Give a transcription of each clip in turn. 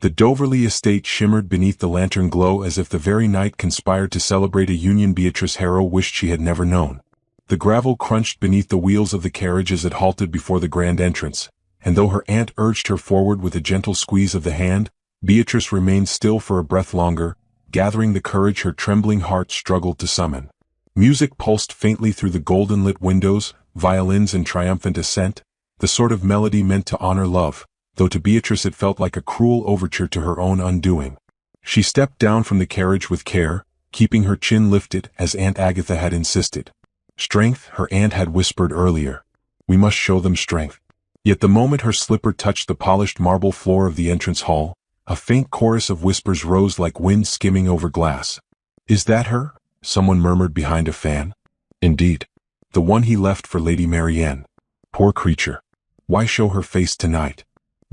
The Doverley estate shimmered beneath the lantern glow as if the very night conspired to celebrate a union Beatrice Harrow wished she had never known. The gravel crunched beneath the wheels of the carriage as it halted before the grand entrance, and though her aunt urged her forward with a gentle squeeze of the hand, Beatrice remained still for a breath longer, gathering the courage her trembling heart struggled to summon. Music pulsed faintly through the golden-lit windows, violins in triumphant ascent, the sort of melody meant to honor love, though to Beatrice it felt like a cruel overture to her own undoing. She stepped down from the carriage with care, keeping her chin lifted as Aunt Agatha had insisted. Strength, her aunt had whispered earlier. We must show them strength. Yet the moment her slipper touched the polished marble floor of the entrance hall, a faint chorus of whispers rose like wind skimming over glass. Is that her? Someone murmured behind a fan. Indeed. The one he left for Lady Marianne. Poor creature. Why show her face tonight?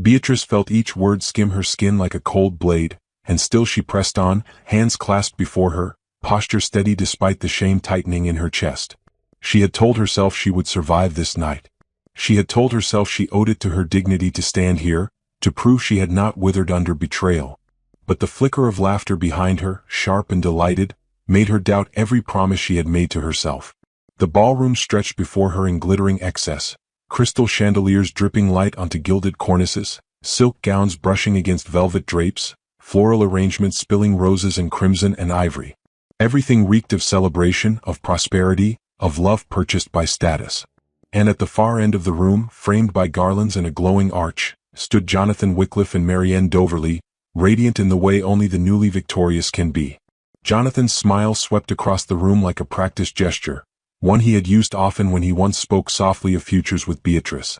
Beatrice felt each word skim her skin like a cold blade, and still she pressed on, hands clasped before her, posture steady despite the shame tightening in her chest. She had told herself she would survive this night. She had told herself she owed it to her dignity to stand here, to prove she had not withered under betrayal. But the flicker of laughter behind her, sharp and delighted, made her doubt every promise she had made to herself. The ballroom stretched before her in glittering excess, crystal chandeliers dripping light onto gilded cornices, silk gowns brushing against velvet drapes, floral arrangements spilling roses and crimson and ivory. Everything reeked of celebration, of prosperity, of love purchased by status. And at the far end of the room, framed by garlands and a glowing arch, stood Jonathan Wickliffe and Marianne Doverley, radiant in the way only the newly victorious can be. Jonathan's smile swept across the room like a practiced gesture, one he had used often when he once spoke softly of futures with Beatrice.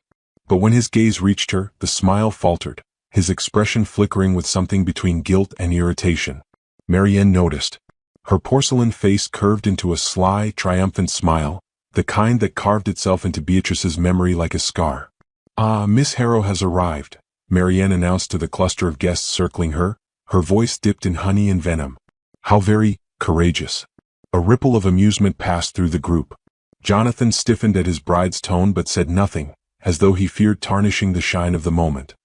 But when his gaze reached her, the smile faltered, his expression flickering with something between guilt and irritation. Marianne noticed. Her porcelain face curved into a sly, triumphant smile, the kind that carved itself into Beatrice's memory like a scar. "Ah, Miss Harrow has arrived," Marianne announced to the cluster of guests circling her, her voice dipped in honey and venom. "How very courageous." A ripple of amusement passed through the group. Jonathan stiffened at his bride's tone but said nothing, as though he feared tarnishing the shine of the moment.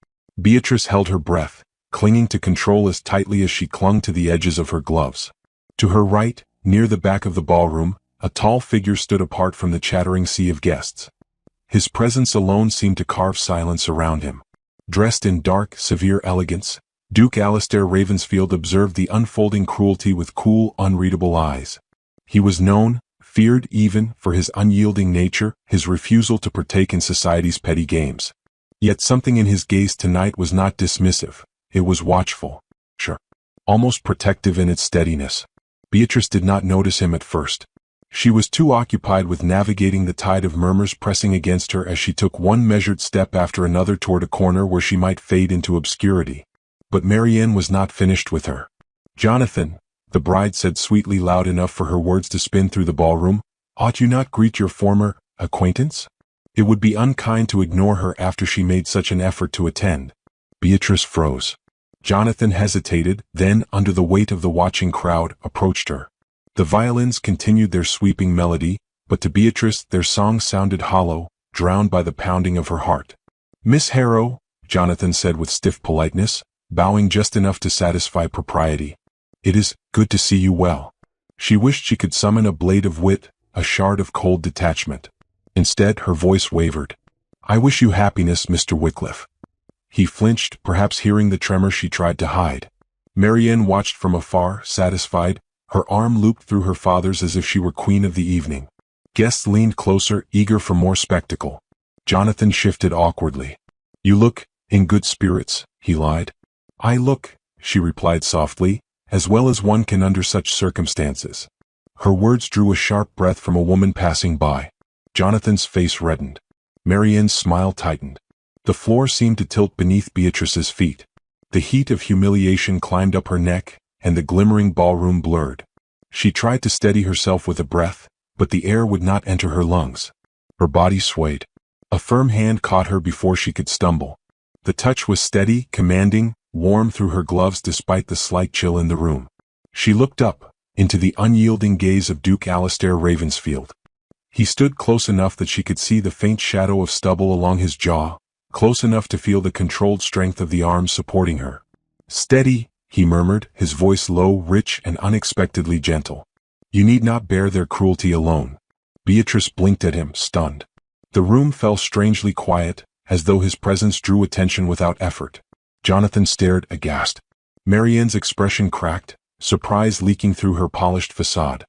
Beatrice held her breath, clinging to control as tightly as she clung to the edges of her gloves. To her right, near the back of the ballroom, a tall figure stood apart from the chattering sea of guests. His presence alone seemed to carve silence around him. Dressed in dark, severe elegance, Duke Alastair Ravensfield observed the unfolding cruelty with cool, unreadable eyes. He was known, feared even, for his unyielding nature, his refusal to partake in society's petty games. Yet something in his gaze tonight was not dismissive, it was watchful, sure, almost protective in its steadiness. Beatrice did not notice him at first. She was too occupied with navigating the tide of murmurs pressing against her as she took one measured step after another toward a corner where she might fade into obscurity. But Marianne was not finished with her. "Jonathan," the bride said sweetly loud enough for her words to spin through the ballroom, "ought you not greet your former acquaintance? It would be unkind to ignore her after she made such an effort to attend." Beatrice froze. Jonathan hesitated, then, under the weight of the watching crowd, approached her. The violins continued their sweeping melody, but to Beatrice their song sounded hollow, drowned by the pounding of her heart. "Miss Harrow," Jonathan said with stiff politeness, bowing just enough to satisfy propriety. "It is good to see you well." She wished she could summon a blade of wit, a shard of cold detachment. Instead, her voice wavered. "I wish you happiness, Mr. Wickliffe." He flinched, perhaps hearing the tremor she tried to hide. Marianne watched from afar, satisfied, her arm looped through her father's as if she were queen of the evening. Guests leaned closer, eager for more spectacle. Jonathan shifted awkwardly. "You look in good spirits," he lied. "I look," she replied softly, "as well as one can under such circumstances." Her words drew a sharp breath from a woman passing by. Jonathan's face reddened. Marianne's smile tightened. The floor seemed to tilt beneath Beatrice's feet. The heat of humiliation climbed up her neck, and the glimmering ballroom blurred. She tried to steady herself with a breath, but the air would not enter her lungs. Her body swayed. A firm hand caught her before she could stumble. The touch was steady, commanding, warm through her gloves despite the slight chill in the room. She looked up, into the unyielding gaze of Duke Alastair Ravensfield. He stood close enough that she could see the faint shadow of stubble along his jaw, close enough to feel the controlled strength of the arms supporting her. "Steady," he murmured, his voice low, rich, and unexpectedly gentle. "You need not bear their cruelty alone." Beatrice blinked at him, stunned. The room fell strangely quiet, as though his presence drew attention without effort. Jonathan stared, aghast. Marianne's expression cracked, surprise leaking through her polished facade.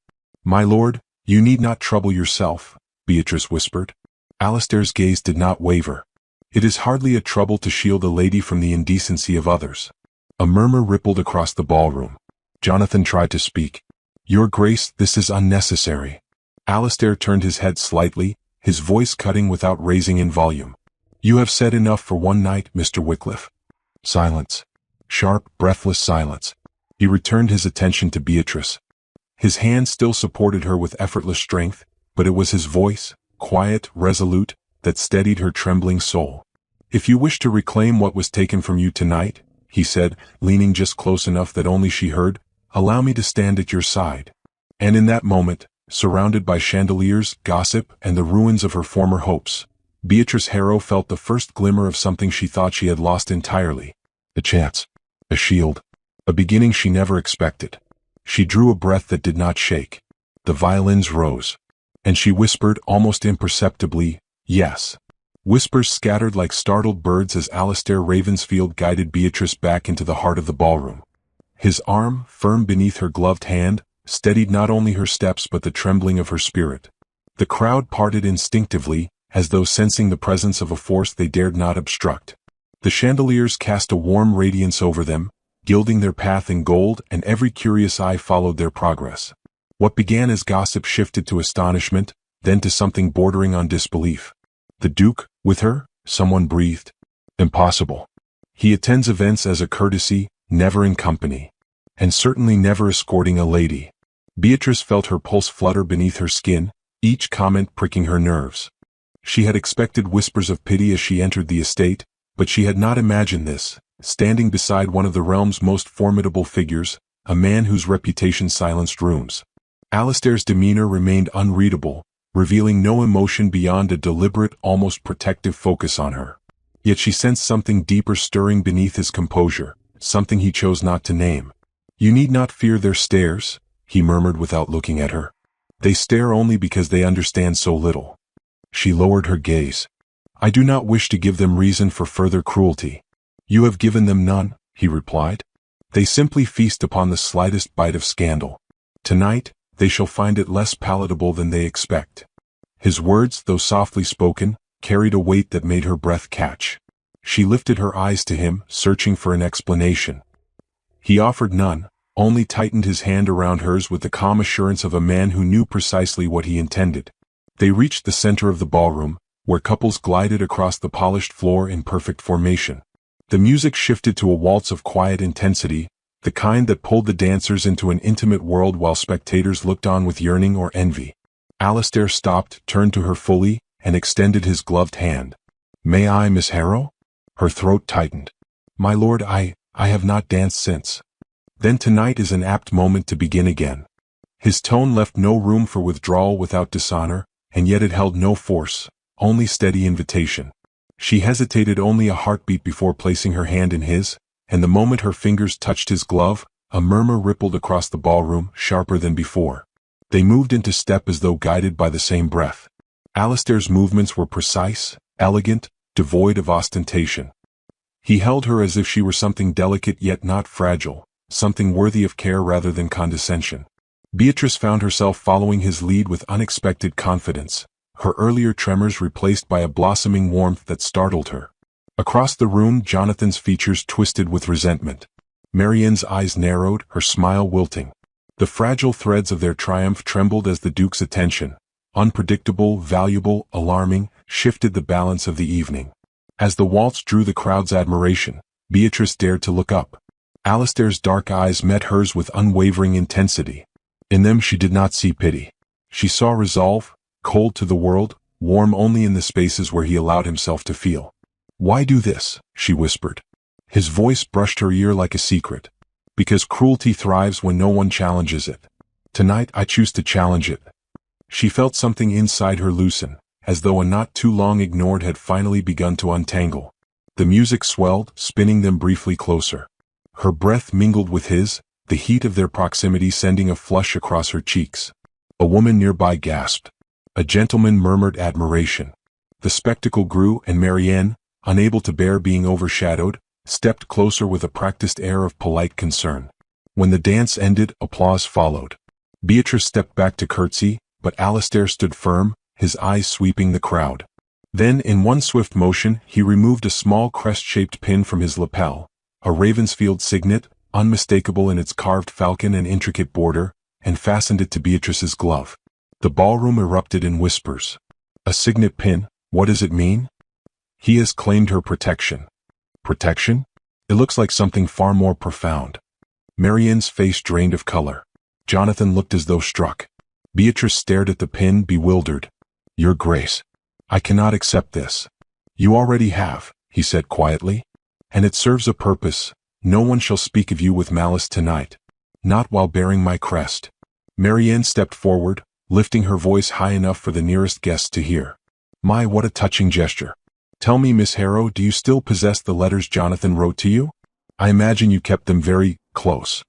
"My lord, you need not trouble yourself," Beatrice whispered. Alistair's gaze did not waver. "It is hardly a trouble to shield a lady from the indecency of others." A murmur rippled across the ballroom. Jonathan tried to speak. "Your Grace, this is unnecessary." Alistair turned his head slightly, his voice cutting without raising in volume. "You have said enough for one night, Mr. Wycliffe." Silence. Sharp, breathless silence. He returned his attention to Beatrice. His hand still supported her with effortless strength, but it was his voice, quiet, resolute, that steadied her trembling soul. "If you wish to reclaim what was taken from you tonight," he said, leaning just close enough that only she heard, "allow me to stand at your side." And in that moment, surrounded by chandeliers, gossip, and the ruins of her former hopes, Beatrice Harrow felt the first glimmer of something she thought she had lost entirely. A chance. A shield. A beginning she never expected. She drew a breath that did not shake. The violins rose. And she whispered almost imperceptibly, "Yes." Whispers scattered like startled birds as Alistair Ravensfield guided Beatrice back into the heart of the ballroom. His arm, firm beneath her gloved hand, steadied not only her steps but the trembling of her spirit. The crowd parted instinctively, as though sensing the presence of a force they dared not obstruct. The chandeliers cast a warm radiance over them, gilding their path in gold, and every curious eye followed their progress. What began as gossip shifted to astonishment, then to something bordering on disbelief. "The Duke, with her?" someone breathed. "Impossible. He attends events as a courtesy, never in company. And certainly never escorting a lady." Beatrice felt her pulse flutter beneath her skin, each comment pricking her nerves. She had expected whispers of pity as she entered the estate, but she had not imagined this, standing beside one of the realm's most formidable figures, a man whose reputation silenced rooms. Alistair's demeanor remained unreadable, revealing no emotion beyond a deliberate, almost protective focus on her. Yet she sensed something deeper stirring beneath his composure, something he chose not to name. "You need not fear their stares," he murmured without looking at her. "They stare only because they understand so little." She lowered her gaze. "I do not wish to give them reason for further cruelty." "You have given them none," he replied. "They simply feast upon the slightest bite of scandal. Tonight, they shall find it less palatable than they expect." His words, though softly spoken, carried a weight that made her breath catch. She lifted her eyes to him, searching for an explanation. He offered none, only tightened his hand around hers with the calm assurance of a man who knew precisely what he intended. They reached the center of the ballroom, where couples glided across the polished floor in perfect formation. The music shifted to a waltz of quiet intensity, the kind that pulled the dancers into an intimate world while spectators looked on with yearning or envy. Alistair stopped, turned to her fully, and extended his gloved hand. "May I, Miss Harrow?" Her throat tightened. "My lord, I have not danced since." "Then tonight is an apt moment to begin again." His tone left no room for withdrawal without dishonor, and yet it held no force, only steady invitation. She hesitated only a heartbeat before placing her hand in his, and the moment her fingers touched his glove, a murmur rippled across the ballroom, sharper than before. They moved into step as though guided by the same breath. Alistair's movements were precise, elegant, devoid of ostentation. He held her as if she were something delicate yet not fragile, something worthy of care rather than condescension. Beatrice found herself following his lead with unexpected confidence, her earlier tremors replaced by a blossoming warmth that startled her. Across the room, Jonathan's features twisted with resentment. Marianne's eyes narrowed, her smile wilting. The fragile threads of their triumph trembled as the Duke's attention, unpredictable, valuable, alarming, shifted the balance of the evening. As the waltz drew the crowd's admiration, Beatrice dared to look up. Alistair's dark eyes met hers with unwavering intensity. In them she did not see pity. She saw resolve, cold to the world, warm only in the spaces where he allowed himself to feel. "Why do this?" she whispered. His voice brushed her ear like a secret. "Because cruelty thrives when no one challenges it. Tonight I choose to challenge it." She felt something inside her loosen, as though a knot too long ignored had finally begun to untangle. The music swelled, spinning them briefly closer. Her breath mingled with his, the heat of their proximity sending a flush across her cheeks. A woman nearby gasped. A gentleman murmured admiration. The spectacle grew, and Marianne, unable to bear being overshadowed, stepped closer with a practiced air of polite concern. When the dance ended, applause followed. Beatrice stepped back to curtsy, but Alastair stood firm, his eyes sweeping the crowd. Then, in one swift motion, he removed a small crest-shaped pin from his lapel, a Ravensfield signet, unmistakable in its carved falcon and intricate border, and fastened it to Beatrice's glove. The ballroom erupted in whispers. A signet pin? What does it mean? He has claimed her protection. Protection? It looks like something far more profound. Marianne's face drained of color. Jonathan looked as though struck. Beatrice stared at the pin, bewildered. Your Grace, I cannot accept this. You already have, he said quietly. And it serves a purpose. No one shall speak of you with malice tonight. Not while bearing my crest. Marianne stepped forward, lifting her voice high enough for the nearest guests to hear. My, what a touching gesture. Tell me, Miss Harrow, do you still possess the letters Jonathan wrote to you? I imagine you kept them very close.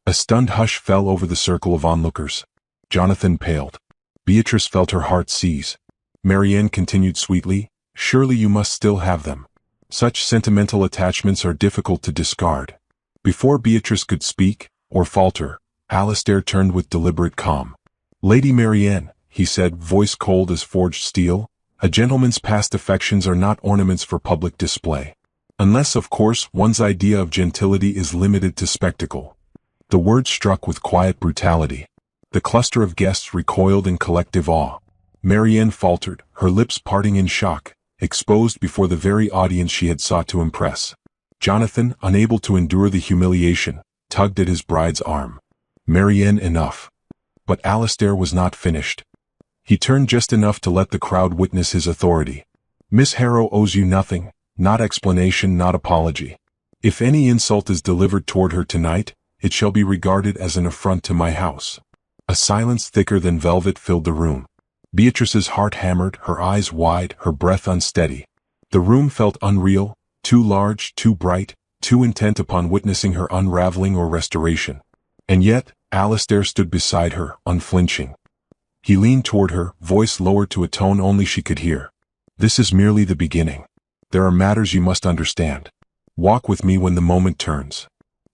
A stunned hush fell over the circle of onlookers. Jonathan paled. Beatrice felt her heart seize. Marianne continued sweetly, surely you must still have them. Such sentimental attachments are difficult to discard. Before Beatrice could speak, or falter, Alastair turned with deliberate calm. Lady Marianne, he said, voice cold as forged steel, a gentleman's past affections are not ornaments for public display. Unless, of course, one's idea of gentility is limited to spectacle. The word struck with quiet brutality. The cluster of guests recoiled in collective awe. Marianne faltered, her lips parting in shock, exposed before the very audience she had sought to impress. Jonathan, unable to endure the humiliation, tugged at his bride's arm. Marianne, enough. But Alastair was not finished. He turned just enough to let the crowd witness his authority. Miss Harrow owes you nothing, not explanation, not apology. If any insult is delivered toward her tonight, it shall be regarded as an affront to my house. A silence thicker than velvet filled the room. Beatrice's heart hammered, her eyes wide, her breath unsteady. The room felt unreal, too large, too bright, too intent upon witnessing her unraveling or restoration. And yet, Alastair stood beside her, unflinching. He leaned toward her, voice lowered to a tone only she could hear. This is merely the beginning. There are matters you must understand. Walk with me when the moment turns.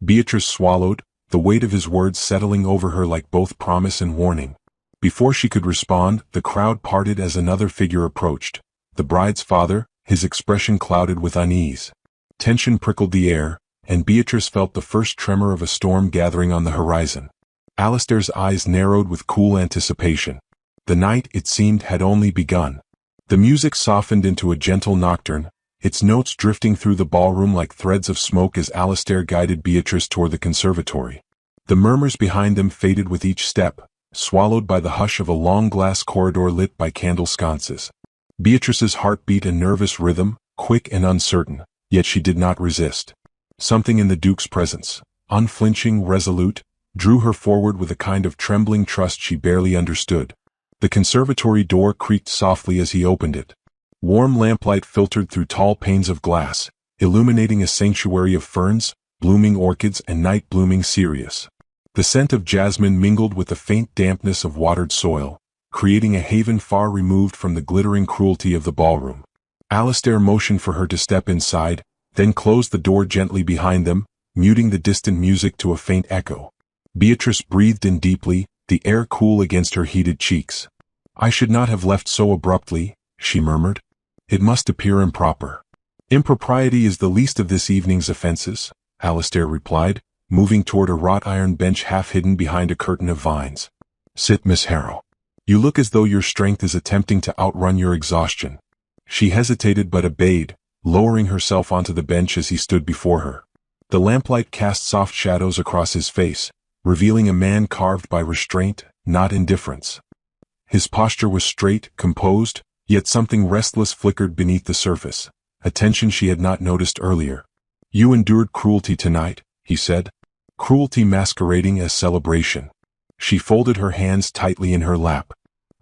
Beatrice swallowed, the weight of his words settling over her like both promise and warning. Before she could respond, the crowd parted as another figure approached. The bride's father, his expression clouded with unease. Tension prickled the air, and Beatrice felt the first tremor of a storm gathering on the horizon. Alastair's eyes narrowed with cool anticipation. The night, it seemed, had only begun. The music softened into a gentle nocturne, its notes drifting through the ballroom like threads of smoke as Alastair guided Beatrice toward the conservatory. The murmurs behind them faded with each step, swallowed by the hush of a long glass corridor lit by candle sconces. Beatrice's heart beat a nervous rhythm, quick and uncertain, yet she did not resist. Something in the Duke's presence, unflinching, resolute, drew her forward with a kind of trembling trust she barely understood. The conservatory door creaked softly as he opened it. Warm lamplight filtered through tall panes of glass, illuminating a sanctuary of ferns, blooming orchids and night-blooming cereus. The scent of jasmine mingled with the faint dampness of watered soil, creating a haven far removed from the glittering cruelty of the ballroom. Alastair motioned for her to step inside, then closed the door gently behind them, muting the distant music to a faint echo. Beatrice breathed in deeply, the air cool against her heated cheeks. I should not have left so abruptly, she murmured. It must appear improper. Impropriety is the least of this evening's offenses, Alastair replied, moving toward a wrought iron bench half hidden behind a curtain of vines. Sit, Miss Harrow. You look as though your strength is attempting to outrun your exhaustion. She hesitated but obeyed, lowering herself onto the bench as he stood before her. The lamplight cast soft shadows across his face, revealing a man carved by restraint, not indifference. His posture was straight, composed, yet something restless flickered beneath the surface, a tension she had not noticed earlier. You endured cruelty tonight, he said. Cruelty masquerading as celebration. She folded her hands tightly in her lap.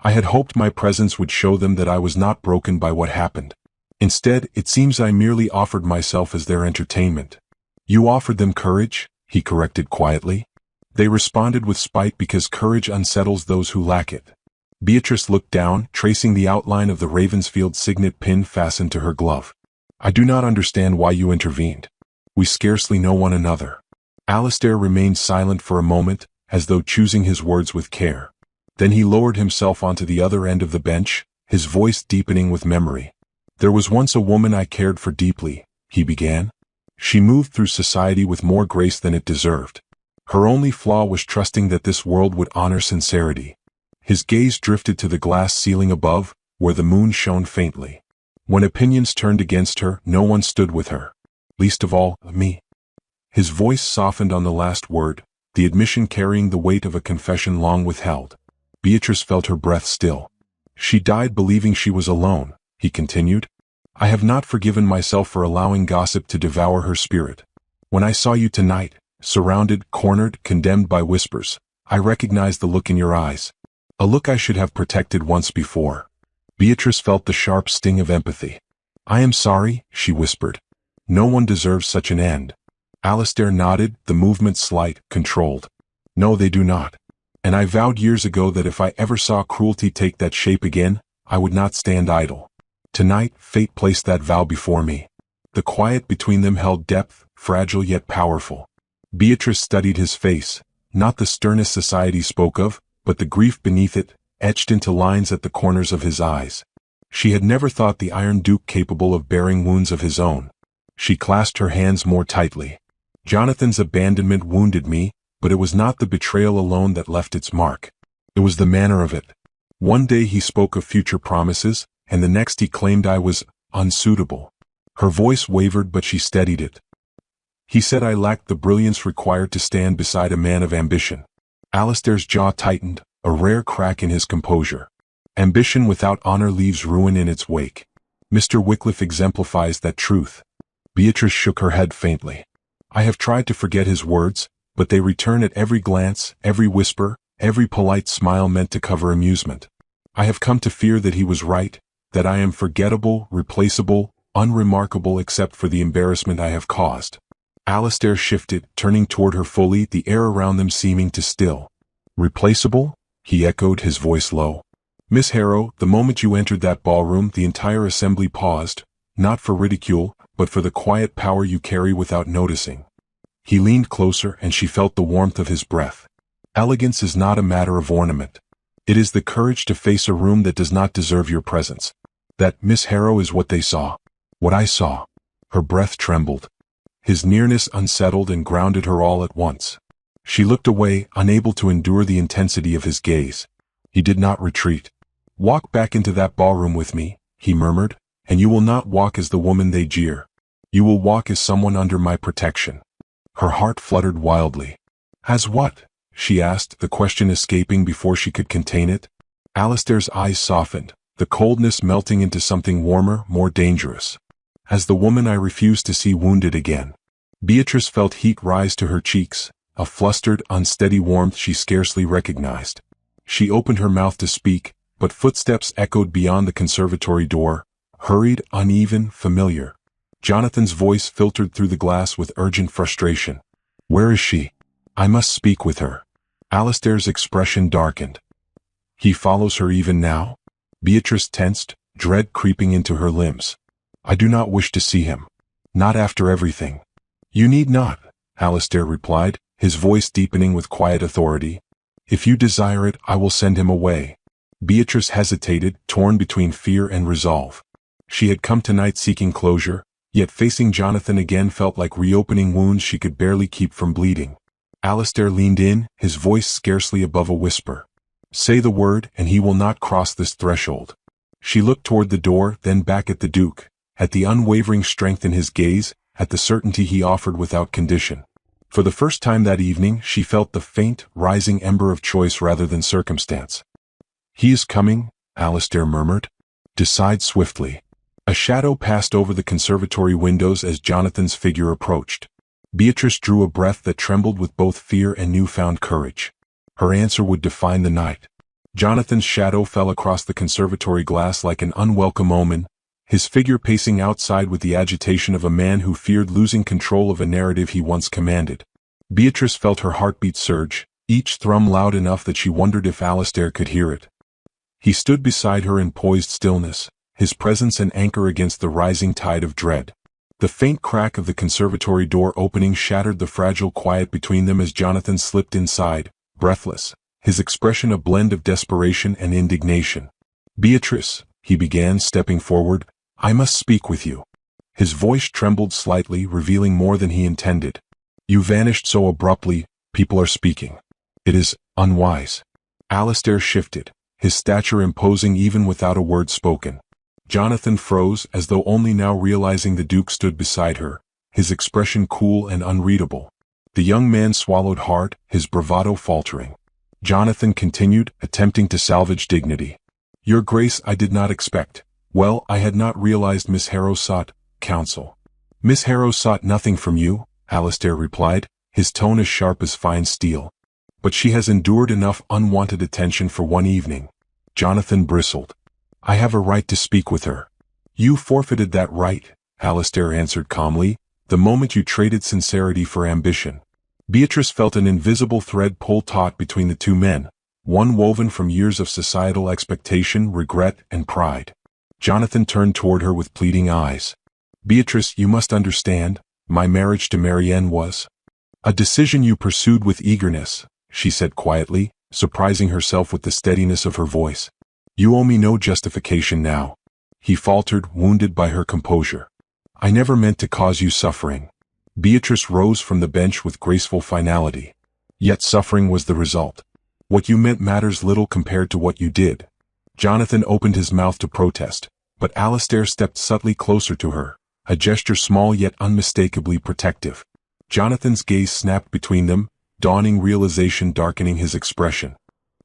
I had hoped my presence would show them that I was not broken by what happened. Instead, it seems I merely offered myself as their entertainment. You offered them courage, he corrected quietly. They responded with spite because courage unsettles those who lack it. Beatrice looked down, tracing the outline of the Ravensfield signet pin fastened to her glove. I do not understand why you intervened. We scarcely know one another. Alistair remained silent for a moment, as though choosing his words with care. Then he lowered himself onto the other end of the bench, his voice deepening with memory. There was once a woman I cared for deeply, he began. She moved through society with more grace than it deserved. Her only flaw was trusting that this world would honor sincerity. His gaze drifted to the glass ceiling above, where the moon shone faintly. When opinions turned against her, no one stood with her. Least of all, me. His voice softened on the last word, the admission carrying the weight of a confession long withheld. Beatrice felt her breath still. She died believing she was alone, he continued. I have not forgiven myself for allowing gossip to devour her spirit. When I saw you tonight, surrounded, cornered, condemned by whispers, I recognized the look in your eyes. A look I should have protected once before. Beatrice felt the sharp sting of empathy. I am sorry, she whispered. No one deserves such an end. Alistair nodded, the movement slight, controlled. No, they do not. And I vowed years ago that if I ever saw cruelty take that shape again, I would not stand idle. Tonight, fate placed that vow before me. The quiet between them held depth, fragile yet powerful. Beatrice studied his face, not the sternness society spoke of, but the grief beneath it, etched into lines at the corners of his eyes. She had never thought the Iron Duke capable of bearing wounds of his own. She clasped her hands more tightly. Jonathan's abandonment wounded me, but it was not the betrayal alone that left its mark. It was the manner of it. One day he spoke of future promises, and the next he claimed I was unsuitable. Her voice wavered, but she steadied it. He said I lacked the brilliance required to stand beside a man of ambition. Alistair's jaw tightened, a rare crack in his composure. Ambition without honor leaves ruin in its wake. Mr. Wycliffe exemplifies that truth. Beatrice shook her head faintly. I have tried to forget his words, but they return at every glance, every whisper, every polite smile meant to cover amusement. I have come to fear that he was right, that I am forgettable, replaceable, unremarkable except for the embarrassment I have caused. Alistair shifted, turning toward her fully, the air around them seeming to still. Replaceable? He echoed, his voice low. Miss Harrow, the moment you entered that ballroom, the entire assembly paused, not for ridicule, but for the quiet power you carry without noticing. He leaned closer, and she felt the warmth of his breath. Elegance is not a matter of ornament. It is the courage to face a room that does not deserve your presence. That, Miss Harrow, is what they saw. What I saw. Her breath trembled. His nearness unsettled and grounded her all at once. She looked away, unable to endure the intensity of his gaze. He did not retreat. Walk back into that ballroom with me, he murmured, and you will not walk as the woman they jeer. You will walk as someone under my protection. Her heart fluttered wildly. As what? She asked, the question escaping before she could contain it. Alistair's eyes softened, the coldness melting into something warmer, more dangerous. As the woman I refused to see wounded again. Beatrice felt heat rise to her cheeks, a flustered, unsteady warmth she scarcely recognized. She opened her mouth to speak, but footsteps echoed beyond the conservatory door, hurried, uneven, familiar. Jonathan's voice filtered through the glass with urgent frustration. Where is she? I must speak with her. Alistair's expression darkened. He follows her even now? Beatrice tensed, dread creeping into her limbs. I do not wish to see him. Not after everything. You need not, Alistair replied, his voice deepening with quiet authority. If you desire it, I will send him away. Beatrice hesitated, torn between fear and resolve. She had come tonight seeking closure, yet facing Jonathan again felt like reopening wounds she could barely keep from bleeding. Alistair leaned in, his voice scarcely above a whisper. Say the word, and he will not cross this threshold. She looked toward the door, then back at the Duke, at the unwavering strength in his gaze, at the certainty he offered without condition. For the first time that evening, she felt the faint, rising ember of choice rather than circumstance. He is coming, Alistair murmured. Decide swiftly. A shadow passed over the conservatory windows as Jonathan's figure approached. Beatrice drew a breath that trembled with both fear and newfound courage. Her answer would define the night. Jonathan's shadow fell across the conservatory glass like an unwelcome omen, his figure pacing outside with the agitation of a man who feared losing control of a narrative he once commanded. Beatrice felt her heartbeat surge, each thrum loud enough that she wondered if Alistair could hear it. He stood beside her in poised stillness, his presence an anchor against the rising tide of dread. The faint crack of the conservatory door opening shattered the fragile quiet between them as Jonathan slipped inside, breathless, his expression a blend of desperation and indignation. "Beatrice," he began, stepping forward, "I must speak with you." His voice trembled slightly, revealing more than he intended. "You vanished so abruptly, people are speaking. It is unwise." Alistair shifted, his stature imposing even without a word spoken. Jonathan froze, as though only now realizing the Duke stood beside her, his expression cool and unreadable. The young man swallowed hard, his bravado faltering. Jonathan continued, attempting to salvage dignity. "Your Grace, I did not expect. Well, I had not realized Miss Harrow sought counsel." "Miss Harrow sought nothing from you," Alistair replied, his tone as sharp as fine steel. "But she has endured enough unwanted attention for one evening." Jonathan bristled. "I have a right to speak with her." "You forfeited that right," Alistair answered calmly, "the moment you traded sincerity for ambition." Beatrice felt an invisible thread pull taut between the two men, one woven from years of societal expectation, regret, and pride. Jonathan turned toward her with pleading eyes. "Beatrice, you must understand, my marriage to Marianne was a decision you pursued with eagerness," she said quietly, surprising herself with the steadiness of her voice. "You owe me no justification now." He faltered, wounded by her composure. "I never meant to cause you suffering." Beatrice rose from the bench with graceful finality. "Yet suffering was the result. What you meant matters little compared to what you did." Jonathan opened his mouth to protest, but Alistair stepped subtly closer to her, a gesture small yet unmistakably protective. Jonathan's gaze snapped between them, dawning realization darkening his expression.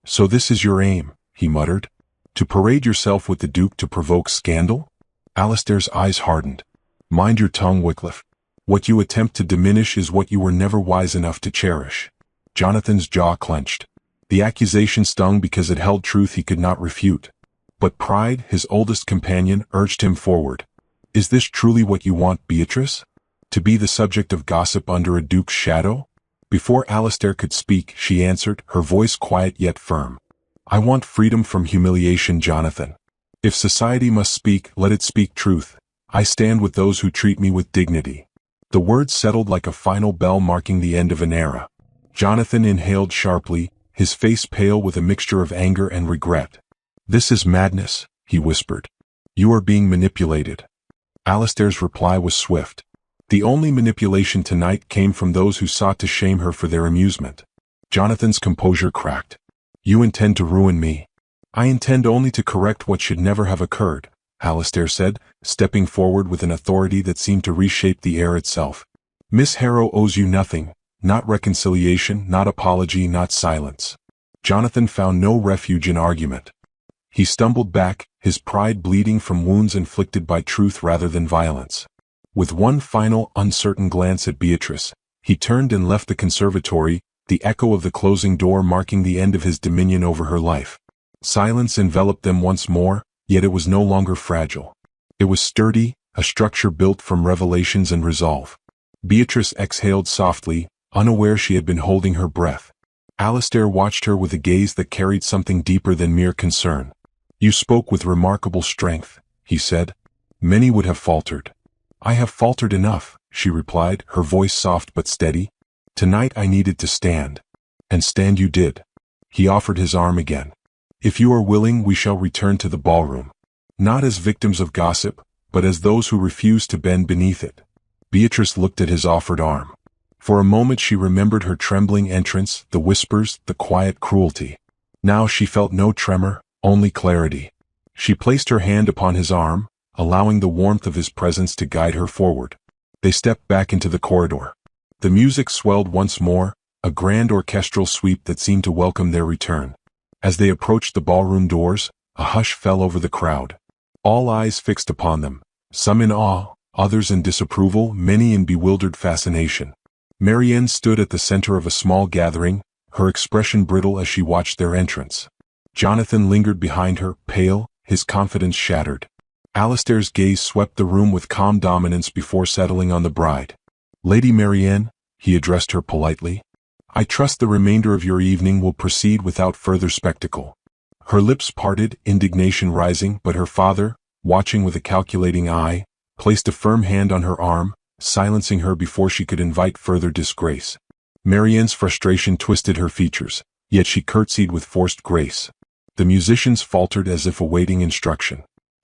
"So this is your aim," he muttered. "To parade yourself with the Duke to provoke scandal?" Alistair's eyes hardened. "Mind your tongue, Wycliffe. What you attempt to diminish is what you were never wise enough to cherish." Jonathan's jaw clenched. The accusation stung because it held truth he could not refute. But pride, his oldest companion, urged him forward. "Is this truly what you want, Beatrice? To be the subject of gossip under a duke's shadow?" Before Alistair could speak, she answered, her voice quiet yet firm. "I want freedom from humiliation, Jonathan. If society must speak, let it speak truth. I stand with those who treat me with dignity." The words settled like a final bell marking the end of an era. Jonathan inhaled sharply, his face pale with a mixture of anger and regret. "This is madness," he whispered. "You are being manipulated." Alistair's reply was swift. The only manipulation tonight came from those who sought to shame her for their amusement. Jonathan's composure cracked. "You intend to ruin me." "I intend only to correct what should never have occurred," Alistair said, stepping forward with an authority that seemed to reshape the air itself. "Miss Harrow owes you nothing, not reconciliation, not apology, not silence." Jonathan found no refuge in argument. He stumbled back, his pride bleeding from wounds inflicted by truth rather than violence. With one final, uncertain glance at Beatrice, he turned and left the conservatory, the echo of the closing door marking the end of his dominion over her life. Silence enveloped them once more, yet it was no longer fragile. It was sturdy, a structure built from revelations and resolve. Beatrice exhaled softly, unaware she had been holding her breath. Alistair watched her with a gaze that carried something deeper than mere concern. "You spoke with remarkable strength," he said. "Many would have faltered." "I have faltered enough," she replied, her voice soft but steady. "Tonight I needed to stand. And stand you did." He offered his arm again. "If you are willing, we shall return to the ballroom. Not as victims of gossip, but as those who refuse to bend beneath it." Beatrice looked at his offered arm. For a moment she remembered her trembling entrance, the whispers, the quiet cruelty. Now she felt no tremor, only clarity. She placed her hand upon his arm, allowing the warmth of his presence to guide her forward. They stepped back into the corridor. The music swelled once more, a grand orchestral sweep that seemed to welcome their return. As they approached the ballroom doors, a hush fell over the crowd. All eyes fixed upon them, some in awe, others in disapproval, many in bewildered fascination. Marianne stood at the center of a small gathering, her expression brittle as she watched their entrance. Jonathan lingered behind her, pale, his confidence shattered. Alistair's gaze swept the room with calm dominance before settling on the bride. "Lady Marianne," he addressed her politely, "I trust the remainder of your evening will proceed without further spectacle." Her lips parted, indignation rising, but her father, watching with a calculating eye, placed a firm hand on her arm, silencing her before she could invite further disgrace. Marianne's frustration twisted her features, yet she curtsied with forced grace. The musicians faltered as if awaiting instruction.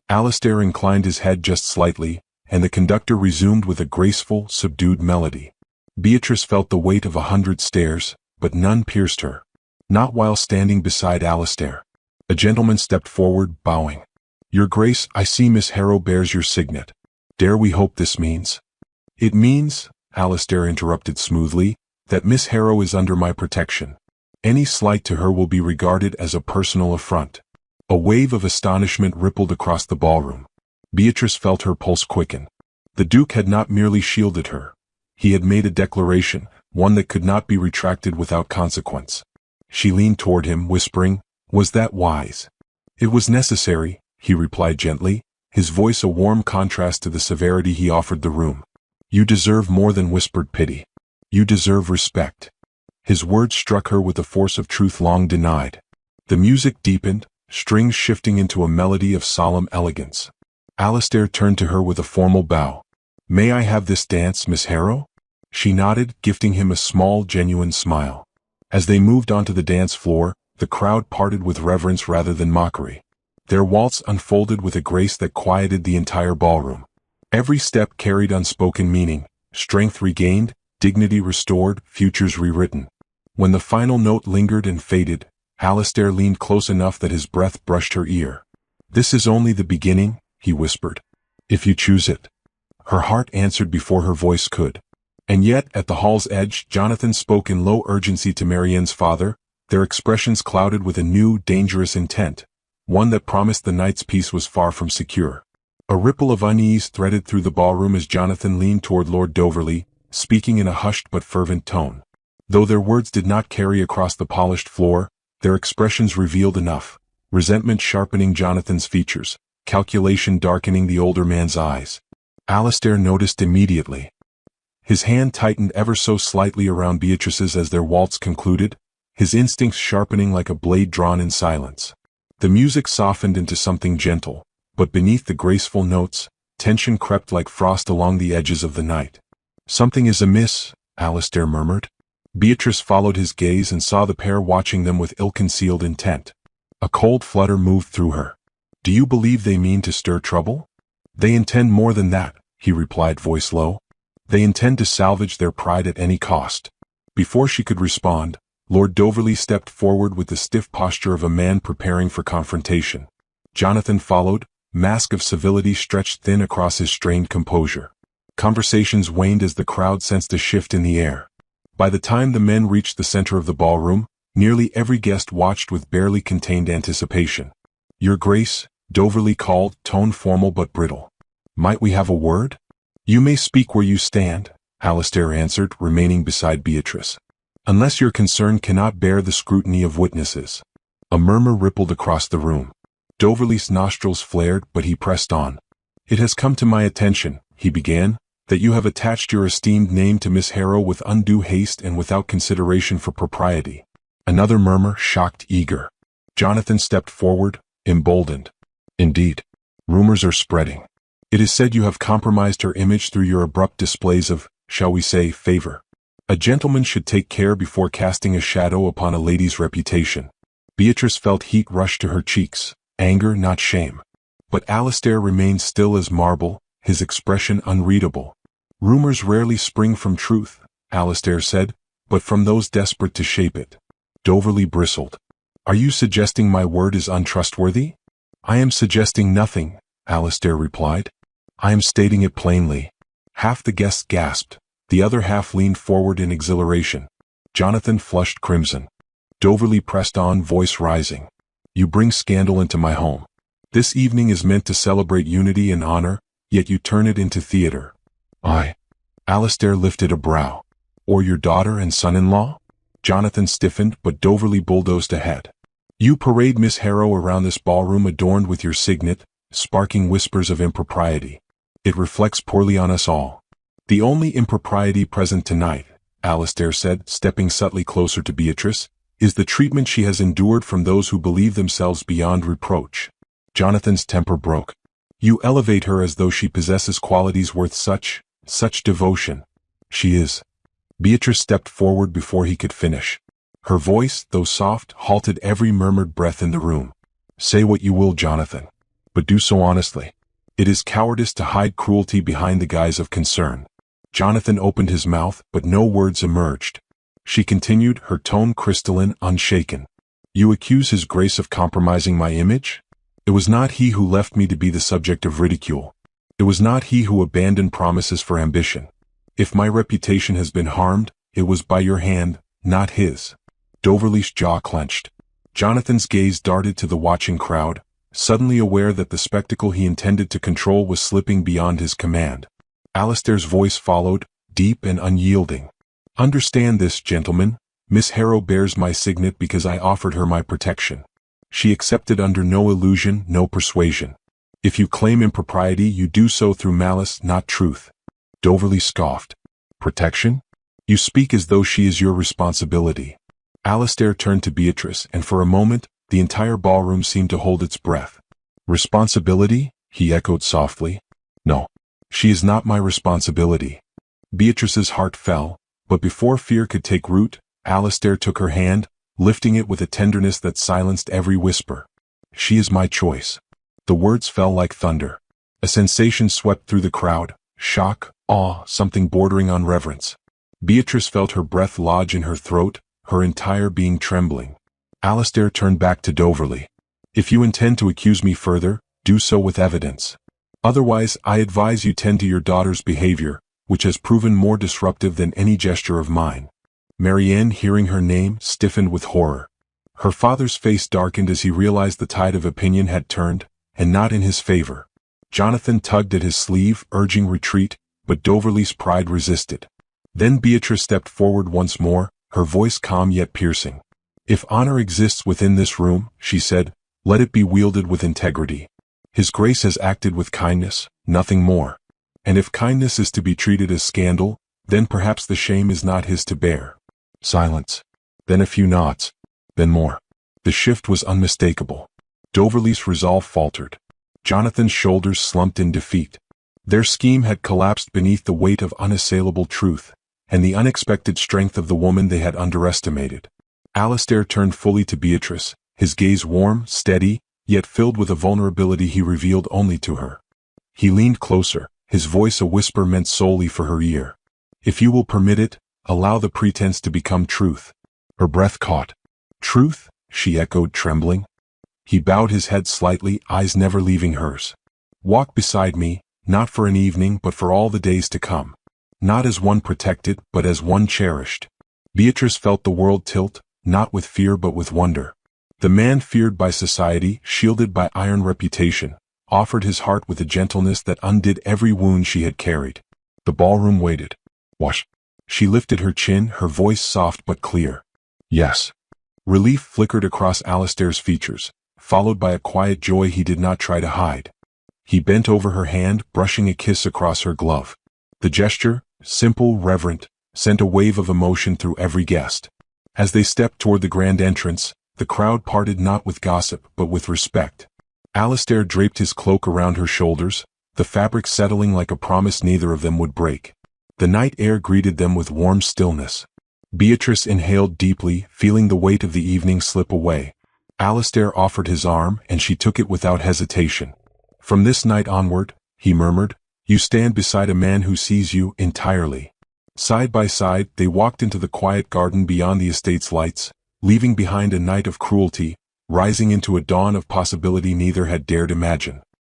Alistair inclined his head just slightly, and the conductor resumed with a graceful, subdued melody. Beatrice felt the weight of 100 stares, but none pierced her. Not while standing beside Alistair. A gentleman stepped forward, bowing. "Your Grace, I see Miss Harrow bears your signet. Dare we hope this means—" "It means," Alistair interrupted smoothly, "that Miss Harrow is under my protection. Any slight to her will be regarded as a personal affront." A wave of astonishment rippled across the ballroom. Beatrice felt her pulse quicken. The Duke had not merely shielded her. He had made a declaration, one that could not be retracted without consequence. She leaned toward him, whispering, "Was that wise?" "It was necessary," he replied gently, his voice a warm contrast to the severity he offered the room. "You deserve more than whispered pity. You deserve respect." His words struck her with the force of truth long denied. The music deepened, strings shifting into a melody of solemn elegance. Alistair turned to her with a formal bow. "May I have this dance, Miss Harrow?" She nodded, gifting him a small, genuine smile. As they moved onto the dance floor, the crowd parted with reverence rather than mockery. Their waltz unfolded with a grace that quieted the entire ballroom. Every step carried unspoken meaning, strength regained, dignity restored, futures rewritten. When the final note lingered and faded, Alistair leaned close enough that his breath brushed her ear. "This is only the beginning," he whispered. "If you choose it." Her heart answered before her voice could. And yet, at the hall's edge, Jonathan spoke in low urgency to Marianne's father, their expressions clouded with a new, dangerous intent, one that promised the night's peace was far from secure. A ripple of unease threaded through the ballroom as Jonathan leaned toward Lord Doverley, speaking in a hushed but fervent tone. Though their words did not carry across the polished floor, their expressions revealed enough, resentment sharpening Jonathan's features, calculation darkening the older man's eyes. Alistair noticed immediately. His hand tightened ever so slightly around Beatrice's as their waltz concluded, his instincts sharpening like a blade drawn in silence. The music softened into something gentle, but beneath the graceful notes, tension crept like frost along the edges of the night. "Something is amiss," Alistair murmured. Beatrice followed his gaze and saw the pair watching them with ill-concealed intent. A cold flutter moved through her. "Do you believe they mean to stir trouble?" "They intend more than that," he replied, voice low. "They intend to salvage their pride at any cost." Before she could respond, Lord Doverley stepped forward with the stiff posture of a man preparing for confrontation. Jonathan followed, mask of civility stretched thin across his strained composure. Conversations waned as the crowd sensed a shift in the air. By the time the men reached the center of the ballroom, nearly every guest watched with barely contained anticipation. "Your Grace," Doverley called, tone formal but brittle. "Might we have a word?" "You may speak where you stand," Alistair answered, remaining beside Beatrice. "Unless your concern cannot bear the scrutiny of witnesses." A murmur rippled across the room. Doverley's nostrils flared, but he pressed on. "It has come to my attention," he began, "that you have attached your esteemed name to Miss Harrow with undue haste and without consideration for propriety." Another murmur, shocked, eager. Jonathan stepped forward, emboldened. "Indeed. Rumors are spreading. It is said you have compromised her image through your abrupt displays of, shall we say, favor. A gentleman should take care before casting a shadow upon a lady's reputation." Beatrice felt heat rush to her cheeks, anger, not shame. But Alistair remained still as marble, his expression unreadable. "Rumors rarely spring from truth," Alistair said, "but from those desperate to shape it." Doverley bristled. "Are you suggesting my word is untrustworthy?" "I am suggesting nothing," Alistair replied. "I am stating it plainly." Half the guests gasped. The other half leaned forward in exhilaration. Jonathan flushed crimson. Doverley pressed on, voice rising. "You bring scandal into my home. This evening is meant to celebrate unity and honor, yet you turn it into theater." Alistair lifted a brow. "Or your daughter and son-in-law?" Jonathan stiffened, but Doverley bulldozed ahead. "You parade Miss Harrow around this ballroom adorned with your signet, sparking whispers of impropriety. It reflects poorly on us all. The only impropriety present tonight, Alistair said, stepping subtly closer to Beatrice, is the treatment she has endured from those who believe themselves beyond reproach. Jonathan's temper broke. You elevate her as though she possesses qualities worth such devotion. She is. Beatrice stepped forward before he could finish. Her voice, though soft, halted every murmured breath in the room. Say what you will, Jonathan, but do so honestly. It is cowardice to hide cruelty behind the guise of concern. Jonathan opened his mouth, but no words emerged. She continued, her tone crystalline, unshaken. You accuse His Grace of compromising my image? It was not he who left me to be the subject of ridicule. It was not he who abandoned promises for ambition. If my reputation has been harmed, it was by your hand, not his. Doverley's jaw clenched. Jonathan's gaze darted to the watching crowd, suddenly aware that the spectacle he intended to control was slipping beyond his command. Alistair's voice followed, deep and unyielding. Understand this, gentlemen. Miss Harrow bears my signet because I offered her my protection. She accepted under no illusion, no persuasion. If you claim impropriety, you do so through malice, not truth. Doverley scoffed. Protection? You speak as though she is your responsibility. Alistair turned to Beatrice, and for a moment, the entire ballroom seemed to hold its breath. Responsibility? He echoed softly. No. She is not my responsibility. Beatrice's heart fell, but before fear could take root, Alistair took her hand, lifting it with a tenderness that silenced every whisper. She is my choice. The words fell like thunder. A sensation swept through the crowd, shock, awe, something bordering on reverence. Beatrice felt her breath lodge in her throat, her entire being trembling. Alistair turned back to Doverley. If you intend to accuse me further, do so with evidence. Otherwise, I advise you tend to your daughter's behavior, which has proven more disruptive than any gesture of mine. Marianne, hearing her name, stiffened with horror. Her father's face darkened as he realized the tide of opinion had turned, and not in his favor. Jonathan tugged at his sleeve, urging retreat, but Doverley's pride resisted. Then Beatrice stepped forward once more, her voice calm yet piercing. If honor exists within this room, she said, let it be wielded with integrity. His Grace has acted with kindness, nothing more. And if kindness is to be treated as scandal, then perhaps the shame is not his to bear. Silence. Then a few nods. Then more. The shift was unmistakable. Doverley's resolve faltered. Jonathan's shoulders slumped in defeat. Their scheme had collapsed beneath the weight of unassailable truth, and the unexpected strength of the woman they had underestimated. Alistair turned fully to Beatrice, his gaze warm, steady, yet filled with a vulnerability he revealed only to her. He leaned closer, his voice a whisper meant solely for her ear. If you will permit it, allow the pretense to become truth. Her breath caught. Truth? She echoed, trembling. He bowed his head slightly, eyes never leaving hers. Walk beside me, not for an evening but for all the days to come. Not as one protected, but as one cherished. Beatrice felt the world tilt, not with fear but with wonder. The man feared by society, shielded by iron reputation, offered his heart with a gentleness that undid every wound she had carried. The ballroom waited. Wash. She lifted her chin, her voice soft but clear. Yes. Relief flickered across Alistair's features, followed by a quiet joy he did not try to hide. He bent over her hand, brushing a kiss across her glove. The gesture, simple, reverent, sent a wave of emotion through every guest. As they stepped toward the grand entrance, the crowd parted not with gossip but with respect. Alistair draped his cloak around her shoulders, the fabric settling like a promise neither of them would break. The night air greeted them with warm stillness. Beatrice inhaled deeply, feeling the weight of the evening slip away. Alistair offered his arm, and she took it without hesitation. From this night onward, he murmured, you stand beside a man who sees you entirely. Side by side, they walked into the quiet garden beyond the estate's lights, leaving behind a night of cruelty, rising into a dawn of possibility neither had dared imagine.